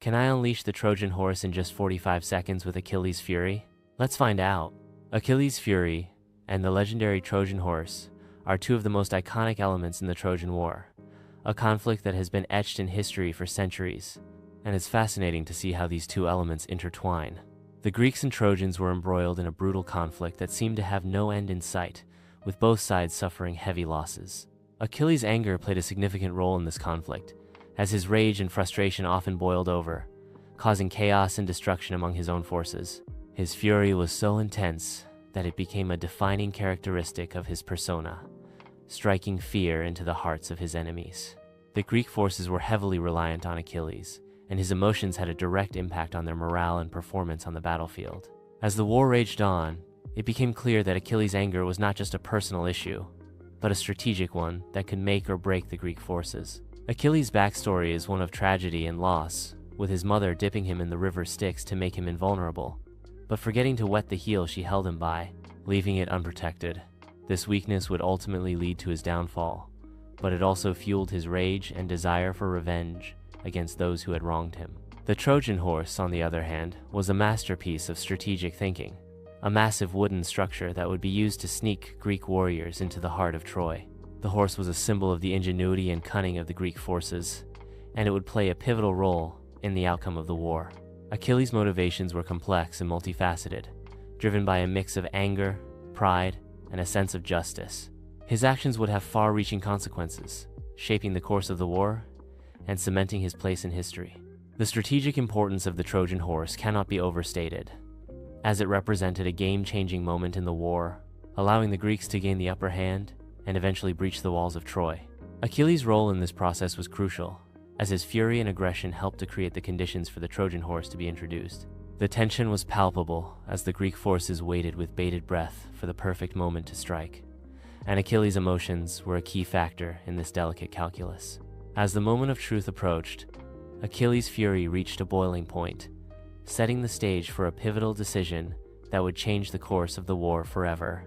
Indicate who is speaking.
Speaker 1: Can I unleash the Trojan Horse in just 45 seconds with Achilles' Fury? Let's find out. Achilles' Fury and the legendary Trojan Horse are two of the most iconic elements in the Trojan War, a conflict that has been etched in history for centuries, and it's fascinating to see how these two elements intertwine. The Greeks and Trojans were embroiled in a brutal conflict that seemed to have no end in sight, with both sides suffering heavy losses. Achilles' anger played a significant role in this conflict, as his rage and frustration often boiled over, causing chaos and destruction among his own forces. His fury was so intense that it became a defining characteristic of his persona, striking fear into the hearts of his enemies. The Greek forces were heavily reliant on Achilles, and his emotions had a direct impact on their morale and performance on the battlefield. As the war raged on, it became clear that Achilles' anger was not just a personal issue, but a strategic one that could make or break the Greek forces. Achilles' backstory is one of tragedy and loss, with his mother dipping him in the river Styx to make him invulnerable, but forgetting to wet the heel she held him by, leaving it unprotected. This weakness would ultimately lead to his downfall, but it also fueled his rage and desire for revenge against those who had wronged him. The Trojan Horse, on the other hand, was a masterpiece of strategic thinking, a massive wooden structure that would be used to sneak Greek warriors into the heart of Troy. The horse was a symbol of the ingenuity and cunning of the Greek forces, and it would play a pivotal role in the outcome of the war. Achilles' motivations were complex and multifaceted, driven by a mix of anger, pride, and a sense of justice. His actions would have far-reaching consequences, shaping the course of the war and cementing his place in history. The strategic importance of the Trojan Horse cannot be overstated, as it represented a game-changing moment in the war, allowing the Greeks to gain the upper hand and eventually breach the walls of Troy. Achilles' role in this process was crucial, as his fury and aggression helped to create the conditions for the Trojan Horse to be introduced. The tension was palpable as the Greek forces waited with bated breath for the perfect moment to strike, and Achilles' emotions were a key factor in this delicate calculus. As the moment of truth approached, Achilles' fury reached a boiling point, setting the stage for a pivotal decision that would change the course of the war forever.